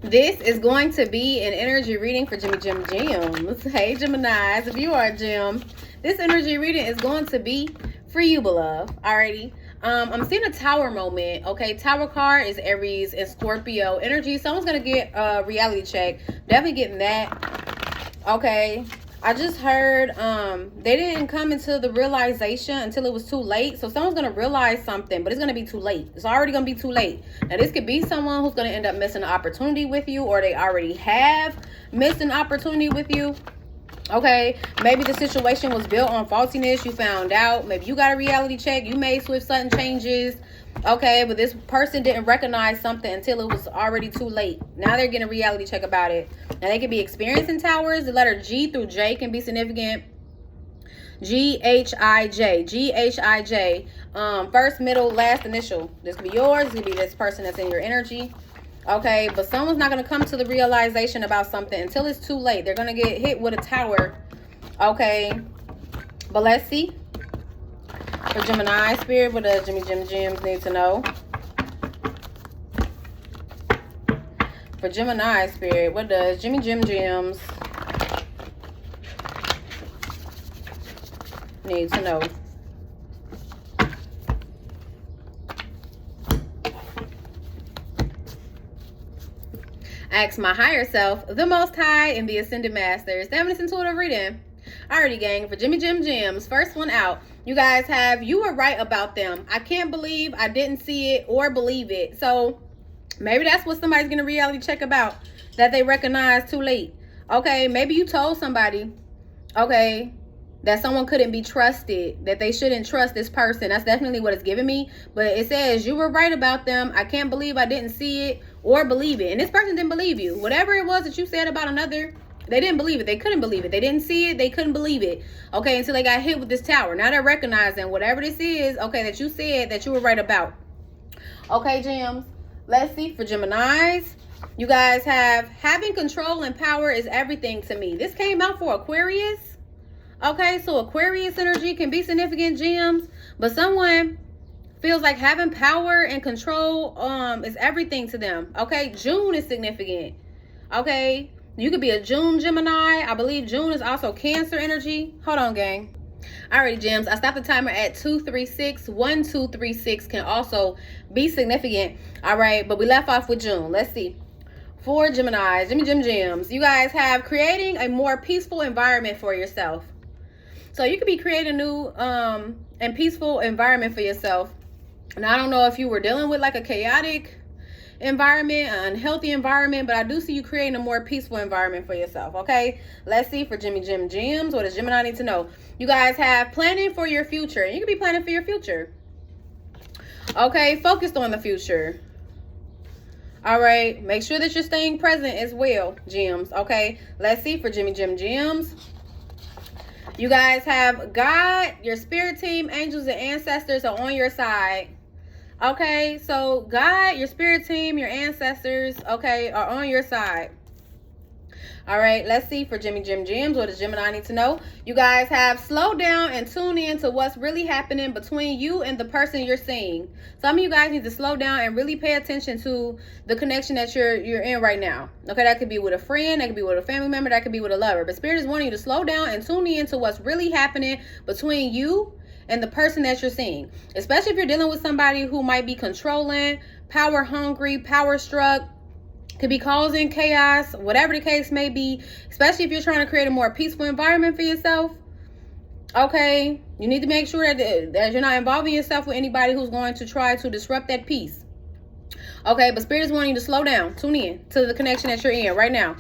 This is going to be an energy reading for Gems. Hey, Geminis, if you are a Gem, this energy reading is going to be for you, beloved. Alrighty. I'm seeing a tower moment. Okay, tower card is Aries and Scorpio energy. Someone's gonna get a reality check. Definitely getting that. Okay. I just heard they didn't come into the realization until it was too late. So someone's going to realize something, but it's going to be too late. It's already going to be too late. Now, this could be someone who's going to end up missing an opportunity with you, or they already have missed an opportunity with you. Okay, maybe the situation was built on faultiness. You found out. Maybe you got a reality check. You made swift, sudden changes. Okay, but this person didn't recognize something until it was already too late. Now they're getting a reality check about it. Now they could be experiencing towers. The letter G through J can be significant. G-H-I-J. G-H-I-J. First, middle, last initial. This could be yours. This could be this person that's in your energy. Okay, but someone's not going to come to the realization about something until it's too late. They're going to get hit with a tower. Okay, but let's see. For Gemini spirit, what does Gems need to know? For Gemini spirit, what does Gems need to know? Ask my higher self, the Most High, and the Ascended Masters. Damn, this intuitive reading. Alrighty, gang. For Gems, first one out. You guys have, you were right about them. I can't believe I didn't see it or believe it. So maybe that's what somebody's getting a reality check about, that they recognize too late. Okay, maybe you told somebody, okay, that someone couldn't be trusted, that they shouldn't trust this person. That's definitely what it's giving me. But it says you were right about them. I can't believe I didn't see it or believe it. And this person didn't believe you. Whatever it was that you said about another, they didn't believe it. They couldn't believe it. They didn't see it. They couldn't believe it. Okay, until they got hit with this tower. Now they're recognizing whatever this is, okay, that you said that you were right about. Okay, Gems. Let's see. For Geminis, you guys have, having control and power is everything to me. This came out for Aquarius. Okay, so Aquarius energy can be significant, Gems. But someone feels like having power and control is everything to them. Okay, June is significant. Okay. You could be a June Gemini. I believe June is also Cancer energy. Hold on, gang. Alrighty, Gems. I stopped the timer at 236. 1236 can also be significant. All right, but we left off with June. Let's see. For Gemini, Gems. You guys have creating a more peaceful environment for yourself. So you could be creating a new and peaceful environment for yourself. And I don't know if you were dealing with like a chaotic environment, an unhealthy environment, but I do see you creating a more peaceful environment for yourself. Okay, let's see. For Gems, what does Gemini need to know? You guys have planning for your future, and you could be planning for your future. Okay, focused on the future. All right, make sure that you're staying present as well, Gems. Okay, let's see. For Gems, you guys have God, your spirit team, angels, and ancestors are on your side. Okay, so God, your spirit team, your ancestors, okay, are on your side. All right, let's see. For Gems, what does Gemini need to know? You guys have slow down and tune in to what's really happening between you and the person you're seeing. Some of you guys need to slow down and really pay attention to the connection that you're in right now. Okay, that could be with a friend, that could be with a family member, that could be with a lover. But Spirit is wanting you to slow down and tune in to what's really happening between you and the person that you're seeing, especially if you're dealing with somebody who might be controlling, power hungry, power struck, could be causing chaos, whatever the case may be, especially if you're trying to create a more peaceful environment for yourself. Okay, you need to make sure that you're not involving yourself with anybody who's going to try to disrupt that peace. Okay, but Spirit is wanting you to slow down, tune in to the connection that you're in right now.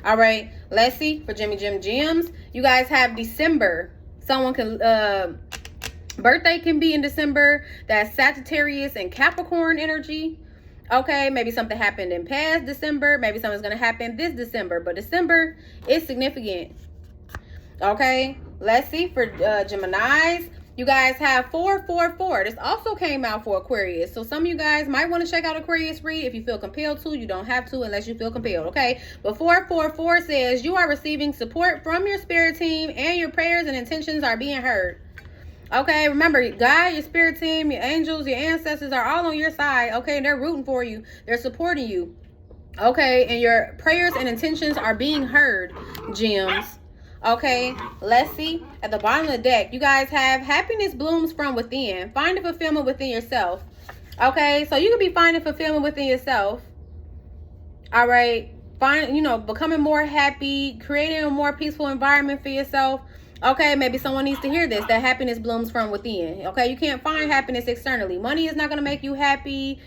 All right, let's see. For Gems, you guys have December. Someone can birthday can be in December. That's Sagittarius and Capricorn energy. Okay, maybe something happened in past December. Maybe something's going to happen this December. But December is significant. Okay, let's see. For Geminis, you guys have 444. This also came out for Aquarius. So some of you guys might want to check out Aquarius read if you feel compelled to. You don't have to unless you feel compelled, okay? But 444 says you are receiving support from your spirit team and your prayers and intentions are being heard. Okay, remember, God, your spirit team, your angels, your ancestors are all on your side. Okay, they're rooting for you. They're supporting you. Okay, and your prayers and intentions are being heard, gems. Okay, let's see. At the bottom of the deck, you guys have happiness blooms from within. Find a fulfillment within yourself. Okay, so you could be finding fulfillment within yourself. All right, becoming more happy, creating a more peaceful environment for yourself. Okay, maybe someone needs to hear this, that happiness blooms from within. Okay, you can't find happiness externally. Money is not going to make you happy.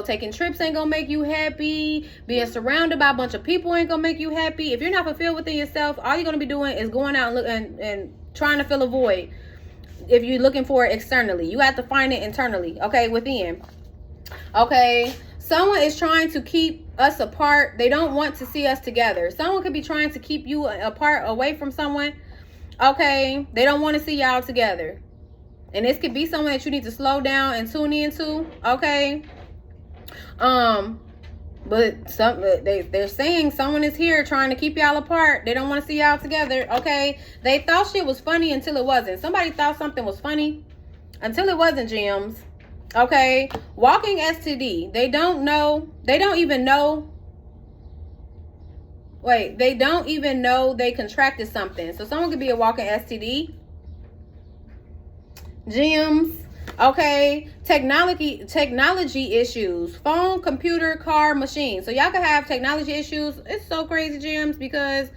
Taking trips ain't gonna make you happy. Being surrounded by a bunch of people ain't gonna make you happy. If you're not fulfilled within yourself, all you're gonna be doing is going out and trying to fill a void. If you're looking for it externally, you have to find it internally. Okay, within. Okay, someone is trying to keep us apart. They don't want to see us together. Someone could be trying to keep you apart, away from someone. Okay, they don't want to see y'all together. And this could be someone that you need to slow down and tune into. Okay. But they're saying someone is here trying to keep y'all apart. They don't want to see y'all together. Okay, they thought shit was funny until it wasn't. Somebody thought something was funny until it wasn't, gems. Okay, walking STD. They don't even know they contracted something. So someone could be a walking STD, gems. Okay, technology issues, phone, computer, car, machine. So y'all could have technology issues. It's so crazy, gems, because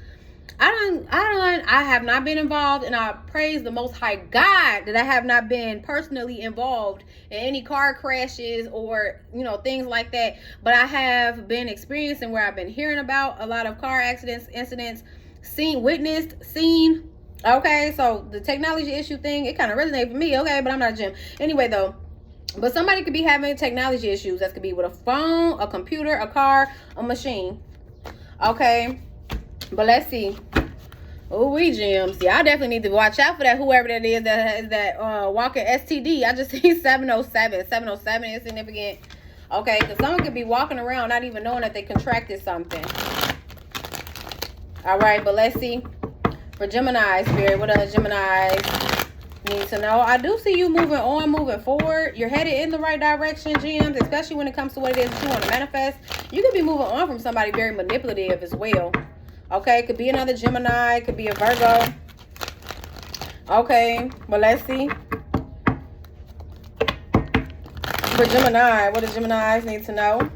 I have not been involved, and I praise the Most High God that I have not been personally involved in any car crashes or things like that. But I have been experiencing where I've been hearing about a lot of car accidents, incidents, seen. Okay, so the technology issue thing, it kind of resonates with me. Okay, but I'm not a gym. Anyway, though, but somebody could be having technology issues. That could be with a phone, a computer, a car, a machine. Okay, but let's see. Oh, we gems. Yeah, I definitely need to watch out for that. Whoever that is that has that walking STD. I just see 707. 707 is significant. Okay, because someone could be walking around not even knowing that they contracted something. All right, but let's see. For Gemini, Spirit, what does Gemini need to know? I do see you moving forward. You're headed in the right direction, gems, especially when it comes to what it is that you want to manifest. You could be moving on from somebody very manipulative as well. Okay, could be another Gemini, could be a Virgo. Okay, well, let's see. For Gemini, what does Gemini need to know?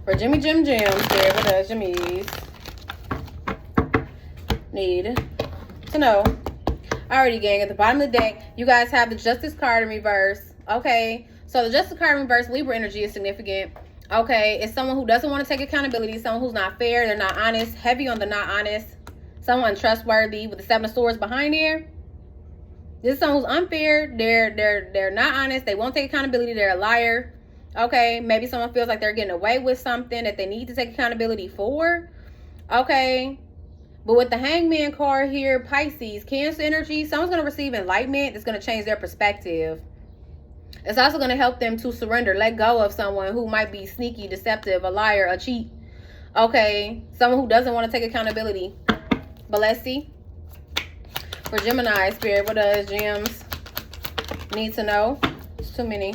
For Jimmy Jim Spirit, what does Jimmy's need to know? Alrighty, gang, at the bottom of the deck, you guys have the Justice card in reverse. Okay, so the Justice card in reverse, Libra energy is significant. Okay, it's someone who doesn't want to take accountability, someone who's not fair, they're not honest, heavy on the not honest, someone untrustworthy with the 7 of Swords behind here. This is someone who's unfair, they're not honest, they won't take accountability, they're a liar. Okay, maybe someone feels like they're getting away with something that they need to take accountability for. Okay, but with the Hangman card here, Pisces, Cancer energy, someone's going to receive enlightenment that's going to change their perspective. It's also going to help them to surrender, let go of someone who might be sneaky, deceptive, a liar, a cheat. Okay, someone who doesn't want to take accountability. But let's see. For Gemini, Spirit, what does Gems need to know? It's too many.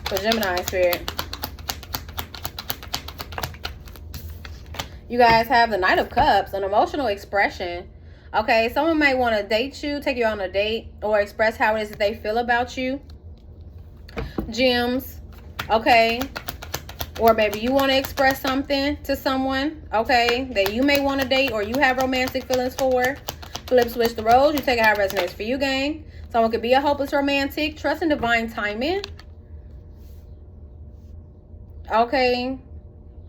For Gemini, Spirit. You guys have the Knight of Cups, an emotional expression. Okay, someone might want to date you, take you on a date, or express how it is that they feel about you. Gems, okay. Or maybe you want to express something to someone, okay, that you may want to date or you have romantic feelings for. Flip, switch the roles. You take it how it resonates for you, gang. Someone could be a hopeless romantic. Trust in divine timing. Okay.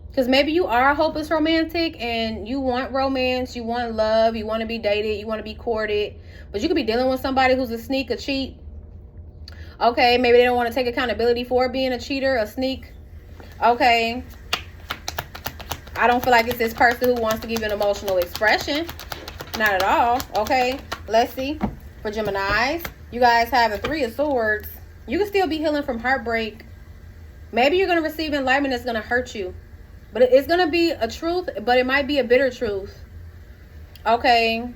Because maybe you are a hopeless romantic and you want romance, you want love, you want to be dated, you want to be courted. But you could be dealing with somebody who's a sneak, a cheat. Okay, maybe they don't want to take accountability for being a cheater, a sneak. Okay. I don't feel like it's this person who wants to give you an emotional expression. Not at all. Okay, let's see. For Geminis, you guys have a 3 of Swords. You can still be healing from heartbreak. Maybe you're going to receive enlightenment that's going to hurt you. But it's going to be a truth, but it might be a bitter truth. Okay.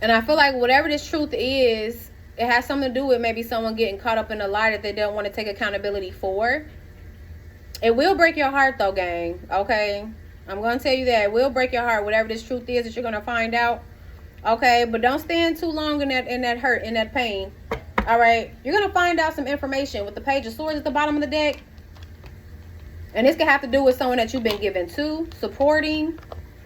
And I feel like whatever this truth is, it has something to do with maybe someone getting caught up in a lie that they don't want to take accountability for. It will break your heart though, gang. Okay? I'm going to tell you that. It will break your heart, whatever this truth is that you're going to find out. Okay? But don't stand too long in that hurt, in that pain. All right? You're going to find out some information with the Page of Swords at the bottom of the deck. And this could have to do with someone that you've been given to, supporting,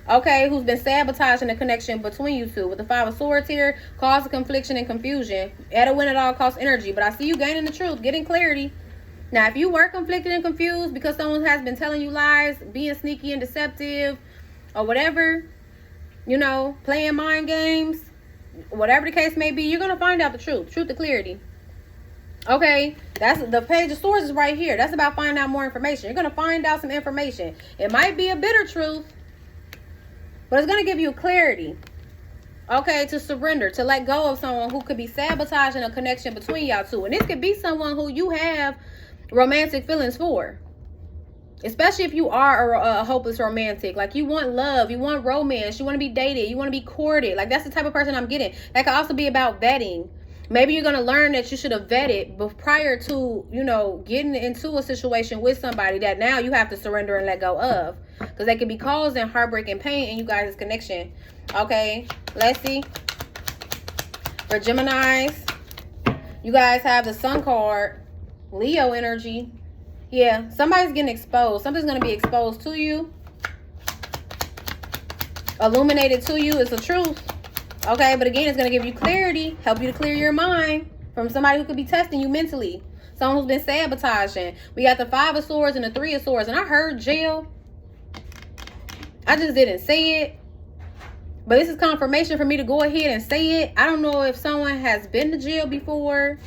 okay, who's been sabotaging the connection between you two. With the Five of Swords here, cause of confliction and confusion. At a win at all cost energy. But I see you gaining the truth, getting clarity. Now, if you were conflicted and confused because someone has been telling you lies, being sneaky and deceptive, or whatever, you know, playing mind games, whatever the case may be, you're going to find out the truth. Truth to clarity. Okay, that's the Page of Swords is right here. That's about finding out more information. You're going to find out some information. It might be a bitter truth, but it's going to give you clarity. Okay, to surrender, to let go of someone who could be sabotaging a connection between y'all two. And this could be someone who you have romantic feelings for. Especially if you are a hopeless romantic. Like, you want love, you want romance, you want to be dated, you want to be courted. Like, that's the type of person I'm getting. That could also be about vetting. Maybe you're going to learn that you should have vetted prior to, you know, getting into a situation with somebody that now you have to surrender and let go of. Because they could be causing heartbreak and pain in you guys' connection. Okay, let's see. For Geminis, you guys have the Sun card, Leo energy. Yeah, somebody's getting exposed. Something's going to be exposed to you. Illuminated to you. It's the truth. Okay, but again, it's going to give you clarity, help you to clear your mind from somebody who could be testing you mentally. Someone who's been sabotaging. We got the Five of Swords and the Three of Swords. And I heard jail. I just didn't say it. But this is confirmation for me to go ahead and say it. I don't know if someone has been to jail before.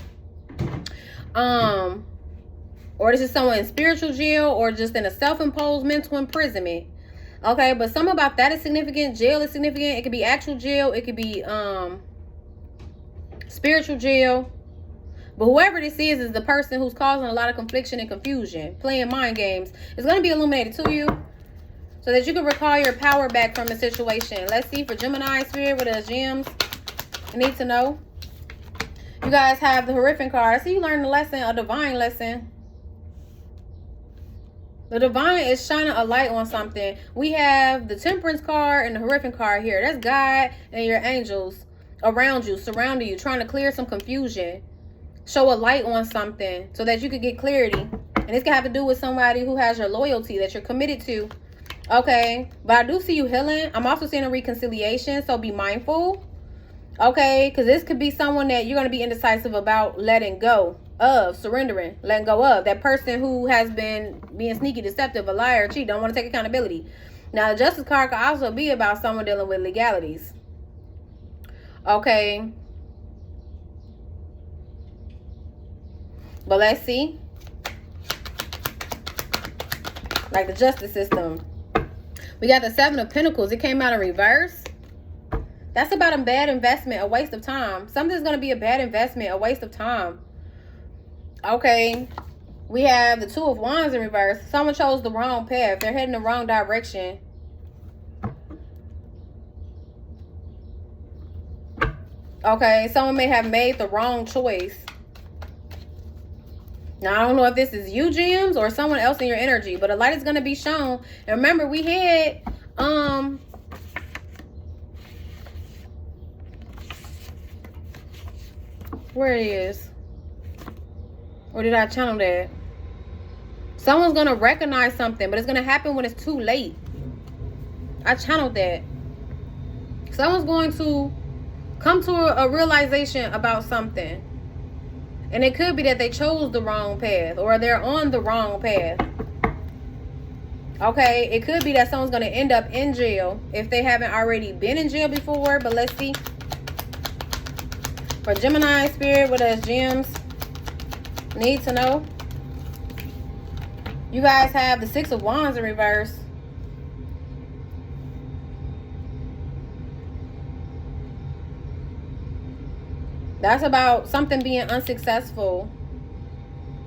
Or this is someone in spiritual jail or just in a self-imposed mental imprisonment. Okay, but something about that is significant. Jail is significant. It could be actual jail. It could be spiritual jail. But whoever this is the person who's causing a lot of confliction and confusion, playing mind games. It's going to be illuminated to you so that you can recall your power back from the situation. Let's see for Gemini Spirit with those gems. You need to know. You guys have the Hierophant card. I see you learned a lesson, a divine lesson. The divine is shining a light on something. We have the Temperance card and the Hierophant card here. That's God and your angels around you, surrounding you, trying to clear some confusion. Show a light on something so that you could get clarity. And this can have to do with somebody who has your loyalty that you're committed to. Okay, but I do see you healing. I'm also seeing a reconciliation, so be mindful. Okay, because this could be someone that you're going to be indecisive about letting go of, surrendering, letting go of. That person who has been being sneaky, deceptive, a liar, cheat, don't want to take accountability. Now, the Justice card could also be about someone dealing with legalities. Okay. But let's see. Like the justice system. We got the Seven of Pentacles. It came out in reverse. That's about a bad investment, a waste of time. Something's going to be a bad investment, a waste of time. Okay. We have the Two of Wands in reverse. Someone chose the wrong path. They're heading the wrong direction. Okay. Someone may have made the wrong choice. Now, I don't know if this is you, gems, or someone else in your energy, but a light is going to be shown. And remember, we had, where it is? Or did I channel that? Someone's going to recognize something, but it's going to happen when it's too late. I channeled that. Someone's going to come to a realization about something. And it could be that they chose the wrong path or they're on the wrong path. Okay, it could be that someone's going to end up in jail if they haven't already been in jail before. But let's see. For Gemini Spirit with us gems, need to know. You guys have the Six of Wands in reverse. That's about something being unsuccessful.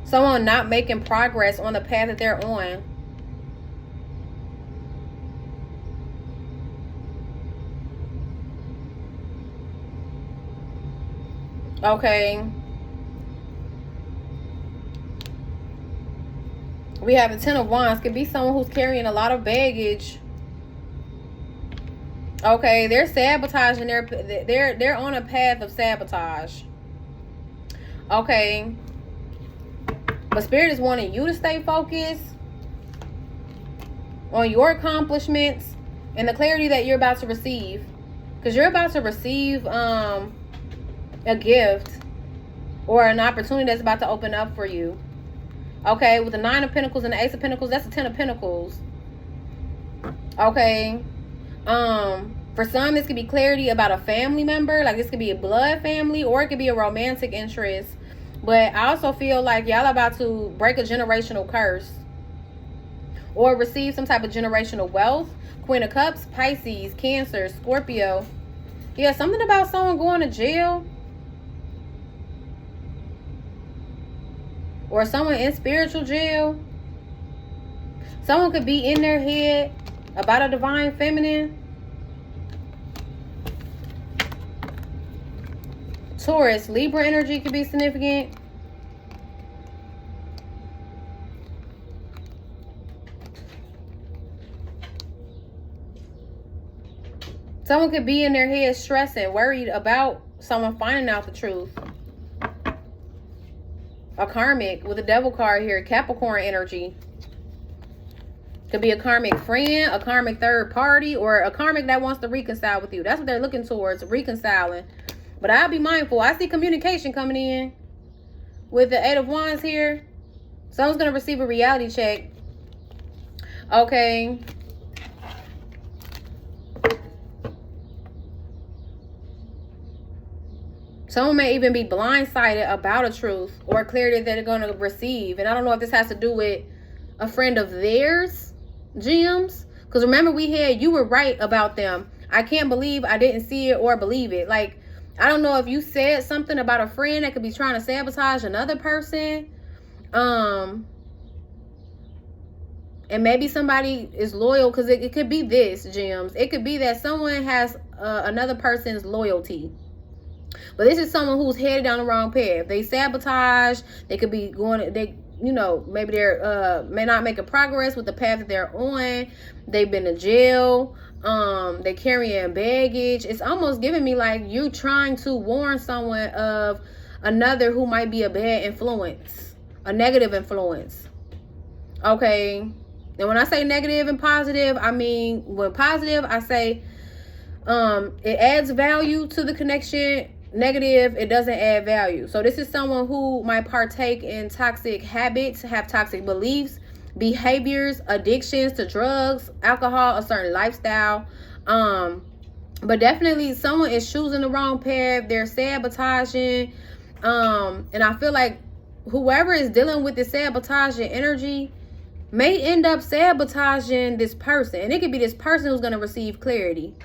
Someone not making progress on the path that they're on. Okay. We have a 10 of Wands. Could be someone who's carrying a lot of baggage. Okay, they're sabotaging. They're on a path of sabotage. Okay. But Spirit is wanting you to stay focused on your accomplishments and the clarity that you're about to receive. Because you're about to receive a gift or an opportunity that's about to open up for you. Okay, with the 9 of Pentacles and the Ace of Pentacles, that's the 10 of Pentacles. Okay. For some, this could be clarity about a family member. Like, this could be a blood family, or it could be a romantic interest. But I also feel like y'all are about to break a generational curse or receive some type of generational wealth. Queen of Cups, Pisces, Cancer, Scorpio. Yeah, something about someone going to jail. Or someone in spiritual jail. Someone could be in their head about a divine feminine. Taurus, Libra energy could be significant. Someone could be in their head stressing, worried about someone finding out the truth. A karmic with a devil card here, Capricorn energy. Could be a karmic friend, a karmic third party, or a karmic that wants to reconcile with you. That's what they're looking towards, reconciling. But I'll be mindful. I see communication coming in with the 8 of Wands here. Someone's going to receive a reality check. Okay. Someone may even be blindsided about a truth or clarity that they're going to receive. And I don't know if this has to do with a friend of theirs, gems. Because remember, we had, you were right about them. I can't believe I didn't see it or believe it. Like, I don't know if you said something about a friend that could be trying to sabotage another person. And maybe somebody is loyal, because it could be this, gems. It could be that someone has another person's loyalty. But this is someone who's headed down the wrong path. They sabotage. They could be going, you know, maybe they're may not make a progress with the path that they're on. They've been to jail. They're carrying baggage. It's almost giving me like you trying to warn someone of another who might be a bad influence, a negative influence. Okay. And when I say negative and positive, I mean, when positive, I say it adds value to the connection. Negative, it doesn't add value. So this is someone who might partake in toxic habits, have toxic beliefs, behaviors, addictions to drugs, alcohol, a certain lifestyle. But definitely someone is choosing the wrong path. They're sabotaging. And I feel like whoever is dealing with this sabotaging energy may end up sabotaging this person. And it could be this person who's going to receive clarity,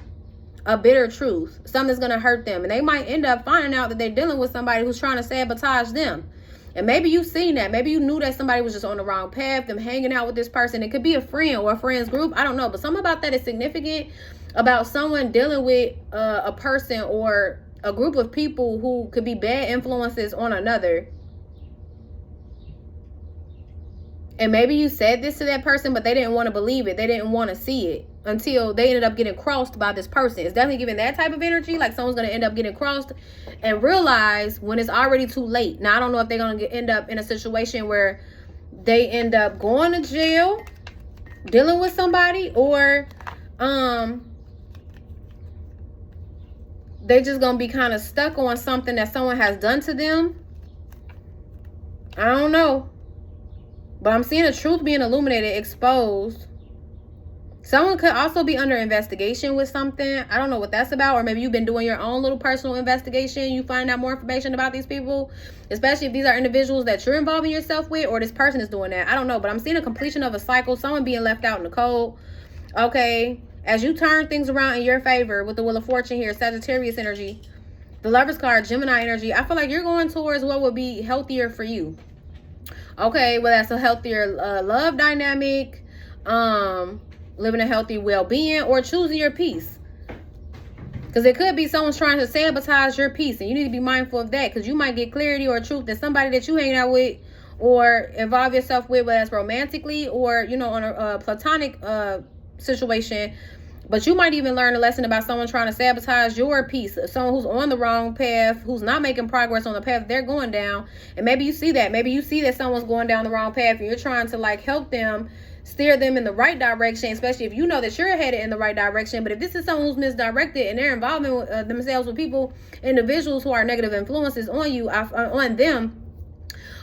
a bitter truth, something that's going to hurt them. And they might end up finding out that they're dealing with somebody who's trying to sabotage them. And maybe you've seen that. Maybe you knew that somebody was just on the wrong path, them hanging out with this person. It could be a friend or a friend's group. I don't know. But something about that is significant, about someone dealing with a person or a group of people who could be bad influences on another. And maybe you said this to that person, but they didn't want to believe it. They didn't want to see it until they ended up getting crossed by this person. It's definitely giving that type of energy. Like someone's going to end up getting crossed and realize when it's already too late. Now, I don't know if they're going to end up in a situation where they end up going to jail, dealing with somebody, or they just going to be kind of stuck on something that someone has done to them. I don't know. But I'm seeing the truth being illuminated, exposed. Someone could also be under investigation with something. I don't know what that's about. Or maybe you've been doing your own little personal investigation. You find out more information about these people. Especially if these are individuals that you're involving yourself with. Or this person is doing that. I don't know. But I'm seeing a completion of a cycle. Someone being left out in the cold. Okay. As you turn things around in your favor with the Wheel of Fortune here. Sagittarius energy. The Lover's card. Gemini energy. I feel like you're going towards what would be healthier for you. Okay, well, that's a healthier love dynamic, living a healthy well-being, or choosing your peace. Because it could be someone's trying to sabotage your peace, and you need to be mindful of that, because you might get clarity or truth that somebody that you hang out with or involve yourself with, whether that's romantically or, you know, on a platonic situation. But you might even learn a lesson about someone trying to sabotage your peace, someone who's on the wrong path, who's not making progress on the path they're going down. And maybe you see that. Maybe you see that someone's going down the wrong path, and you're trying to like help them, steer them in the right direction, especially if you know that you're headed in the right direction. But if this is someone who's misdirected and they're involving themselves with people, individuals who are negative influences on you, on them,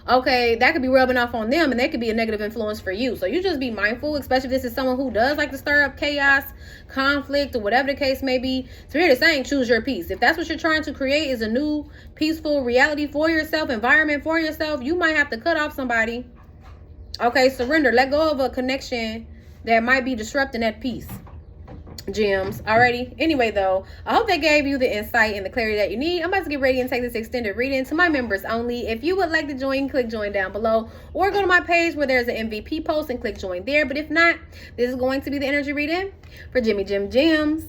okay, that could be rubbing off on them, and they could be a negative influence for you. So you just be mindful, especially if this is someone who does like to stir up chaos, conflict, or whatever the case may be. Spirit is saying choose your peace. If that's what you're trying to create, is a new peaceful reality for yourself, environment for yourself, you might have to cut off somebody. Okay, surrender. Let go of a connection that might be disrupting that peace. Gems. Alrighty. Anyway, though, I hope that gave you the insight and the clarity that you need. I'm about to get ready and take this extended reading to my members only. If you would like to join, click join down below, or go to my page where there's an MVP post and click join there. But if not, this is going to be the energy reading for Jimmy Jim Gems.